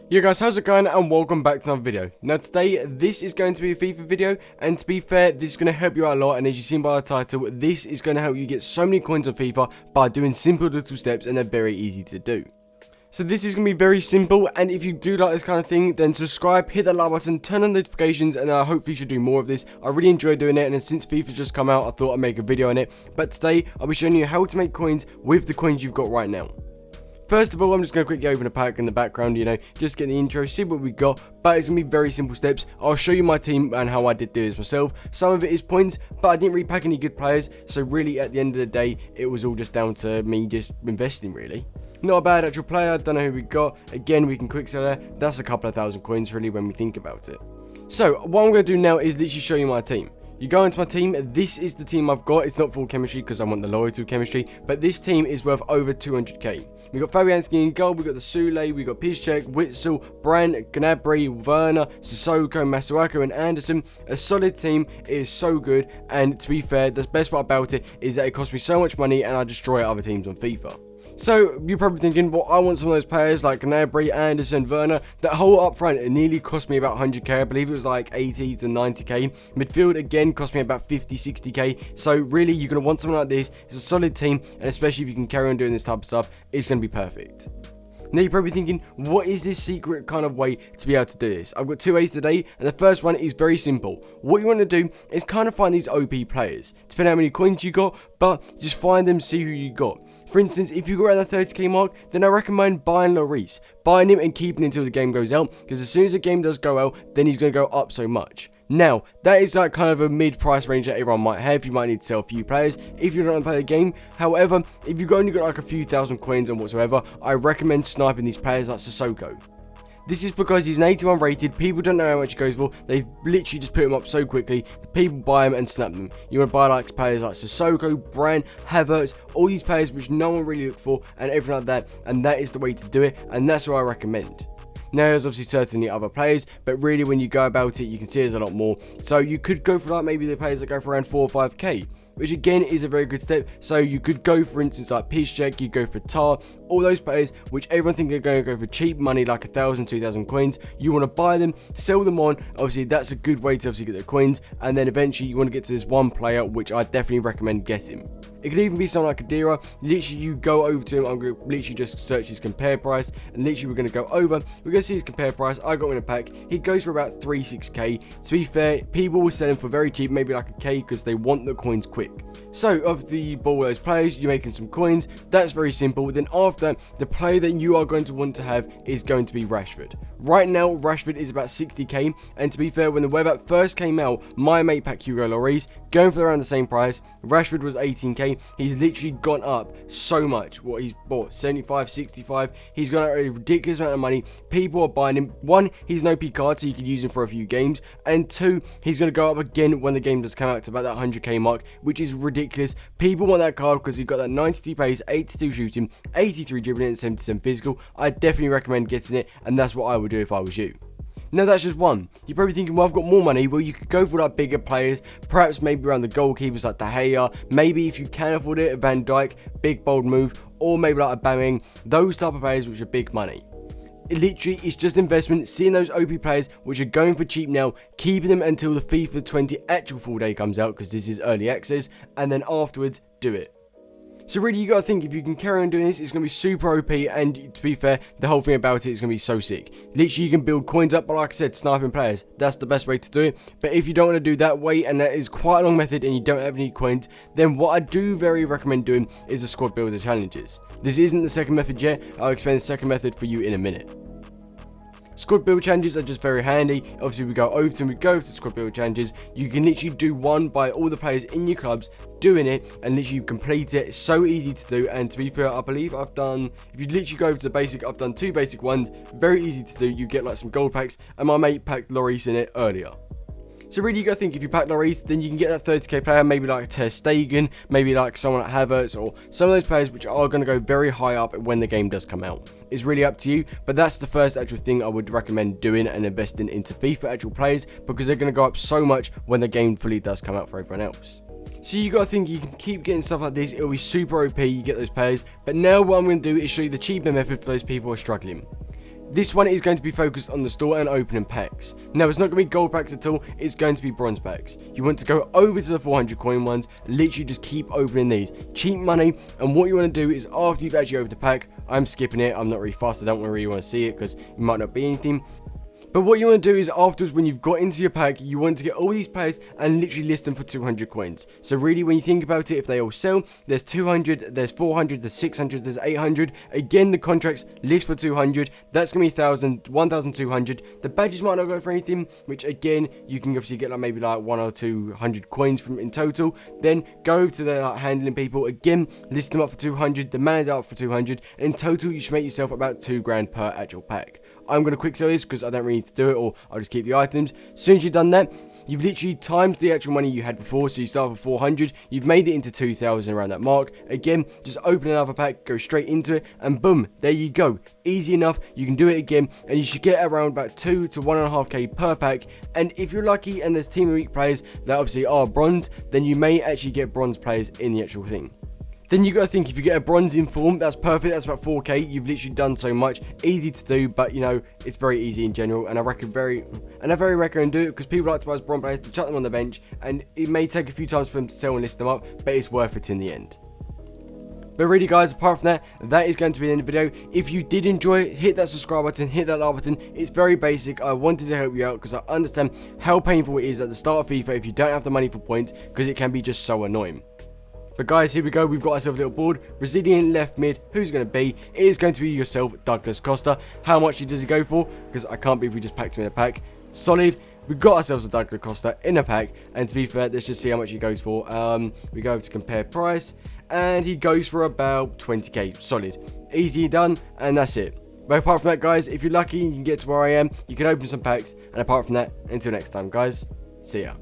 Yo guys, how's it going, and welcome back to another video. Now today, this is going to be a FIFA video, and to be fair, this is going to help you out a lot, and as you've seen by the title, this is going to help you get so many coins on FIFA by doing simple little steps, and they're very easy to do. So this is going to be very simple, and if you do like this kind of thing, then subscribe, hit that like button, turn on notifications, and I hopefully should do more of this. I really enjoy doing it, and since FIFA just come out, I thought I'd make a video on it. But today, I'll be showing you how to make coins with the coins you've got right now. First of all, I'm just going to quickly open a pack in the background, just get the intro, see what we got, but it's going to be very simple steps. I'll show you my team and how I did do this myself. Some of it is points, but I didn't really pack any good players, so really at the end of the day, it was all just down to me just investing really. Not a bad actual player, I don't know who we got. Again, we can quick sell there. That's a couple of thousand coins really when we think about it. So, what I'm going to do now is literally show you my team. You go into my team, this is the team I've got. It's not full chemistry because I want the loyalty of chemistry, but this team is worth over 200k. We got Fabianski in goal, we got the Sule, we got Piszczek, Witsel, Brandt, Gnabry, Werner, Sissoko, Masuaku, and Anderson. A solid team. It is so good, and to be fair, the best part about it is that it costs me so much money and I destroy other teams on FIFA. So, you're probably thinking, well, I want some of those players like Gnabry, Anderson, Werner. That whole up front, it nearly cost me about 100k. I believe it was like 80 to 90k. Midfield, again, cost me about 50, 60k. So, really, you're going to want something like this. It's a solid team, and especially if you can carry on doing this type of stuff, it's going to be perfect. Now, you're probably thinking, what is this secret kind of way to be able to do this? I've got two ways today, and the first one is very simple. What you want to do is kind of find these OP players, depending on how many coins you got, but just find them, see who you got. For instance, if you go around the 30k mark, then I recommend buying Lloris. Buying him and keeping him until the game goes out, because as soon as the game does go out, then he's going to go up so much. Now, that is like kind of a mid-price range that everyone might have. You might need to sell a few players if you don't want to play the game. However, if you've only got like a few thousand coins and whatsoever, I recommend sniping these players like Sissoko. This is because he's an 81 rated, people don't know how much he goes for, they literally just put him up so quickly, the people buy him and snap them. You want to buy like players like Sissoko, Brandt, Havertz, all these players which no one really looks for, and everything like that, and that is the way to do it, and that's what I recommend. Now, there's obviously certainly other players, but really when you go about it, you can see there's a lot more. So you could go for like maybe the players that go for around 4 or 5k. Which again is a very good step. So you could go for instance like Piszczek, you go for Tar, all those players which everyone think are going to go for cheap money like 1,000, 2,000 coins. You want to buy them, sell them on. Obviously that's a good way to obviously get the coins, and then eventually you want to get to this one player which I definitely recommend getting. It could even be someone like Kadira. Literally, you go over to him. I'm going to literally just search his compare price. And literally, we're going to go over. We're going to see his compare price. I got him in a pack. He goes for about 36k. To be fair, people will sell him for very cheap, maybe like a k, because they want the coins quick. So, of the ball those players, you're making some coins. That's very simple. Then after, the player that you are going to want to have is going to be Rashford. Right now, Rashford is about 60k. And to be fair, when the web app first came out, my mate pack Hugo Lloris, going for around the same price. Rashford was 18k. He's literally gone up so much. What he's bought, 75, 65. He's gone up a ridiculous amount of money. People are buying him. One, he's an OP card, so you can use him for a few games. And two, he's going to go up again when the game does come out to about that 100k mark, which is ridiculous. People want that card because he's got that 92 pace, 82 shooting, 83 dribbling, and 77 physical. I definitely recommend getting it, and that's what I would do if I was you. Now that's just one. You're probably thinking, well, I've got more money. Well, you could go for like bigger players, perhaps maybe around the goalkeepers like De Gea, maybe if you can afford it, Van Dijk, big bold move, or maybe like a Aubameyang, those type of players which are big money. It literally is just investment, seeing those OP players which are going for cheap now, keeping them until the FIFA 20 actual full day comes out, because this is early access, and then afterwards, do it. So really, you got to think, if you can carry on doing this, it's going to be super OP, and to be fair, the whole thing about it is going to be so sick. Literally, you can build coins up, but like I said, sniping players, that's the best way to do it. But if you don't want to do that way, and that is quite a long method, and you don't have any coins, then what I do very recommend doing is the squad builder challenges. This isn't the second method yet, I'll explain the second method for you in a minute. Squad build challenges are just very handy. Obviously, we go over to them, we go to squad build challenges. You can literally do one by all the players in your clubs doing it, and literally complete it. It's so easy to do, and to be fair, I believe I've done, if you literally go over to the basic, I've done 2 basic ones. Very easy to do. You get like some gold packs, and my mate packed Lloris in it earlier. So really, you got to think, if you pack Lloris, then you can get that 30k player, maybe like a Ter Stegen, maybe like someone like Havertz, or some of those players which are going to go very high up when the game does come out. It's really up to you, but that's the first actual thing I would recommend doing and investing into FIFA actual players, because they're going to go up so much when the game fully does come out for everyone else. So you got to think, you can keep getting stuff like this, it'll be super OP, you get those players. But now what I'm going to do is show you the cheaper method for those people who are struggling. This one is going to be focused on the store and opening packs. Now, it's not going to be gold packs at all, it's going to be bronze packs. You want to go over to the 400 coin ones, literally just keep opening these. Cheap money, and what you want to do is after you've actually opened the pack, I'm skipping it, I'm not really fast, I don't really want to see it because it might not be anything. But what you want to do is afterwards, when you've got into your pack, you want to get all these players and literally list them for 200 coins. So really, when you think about it, if they all sell, there's 200, there's 400, there's 600, there's 800. Again, the contracts list for 200. That's going to be 1,000, 1,200. The badges might not go for anything, which again, you can obviously get like maybe like 100 or 200 coins from in total. Then go to the handling people. Again, list them up for 200, the man up for 200. In total, you should make yourself about 2 grand per actual pack. I'm going to quick sell this because I don't really need to do it, or I'll just keep the items. As soon as you've done that, you've literally timed the actual money you had before. So you start with 400, you've made it into 2,000 around that mark. Again, just open another pack, go straight into it, and boom, there you go. Easy enough, you can do it again, and you should get around about 2 to 1.5k per pack. And if you're lucky and there's Team of the Week players that obviously are bronze, then you may actually get bronze players in the actual thing. Then you got to think, if you get a bronze in form, that's perfect. That's about 4k. You've literally done so much. Easy to do, but you know, it's very easy in general. And I very recommend do it because people like to buy bronze players to chuck them on the bench, and it may take a few times for them to sell and list them up, but it's worth it in the end. But really guys, apart from that, that is going to be the end of the video. If you did enjoy it, hit that subscribe button, hit that like button. It's very basic. I wanted to help you out because I understand how painful it is at the start of FIFA if you don't have the money for points, because it can be just so annoying. But guys, here we go. We've got ourselves a little board. Brazilian left mid. Who's going to be? It is going to be yourself, Douglas Costa. How much does he go for? Because I can't believe we just packed him in a pack. Solid. We've got ourselves a Douglas Costa in a pack. And to be fair, let's just see how much he goes for. We go over to compare price. And he goes for about 20k. Solid. Easy done. And that's it. But apart from that, guys, if you're lucky, you can get to where I am. You can open some packs. And apart from that, until next time, guys. See ya.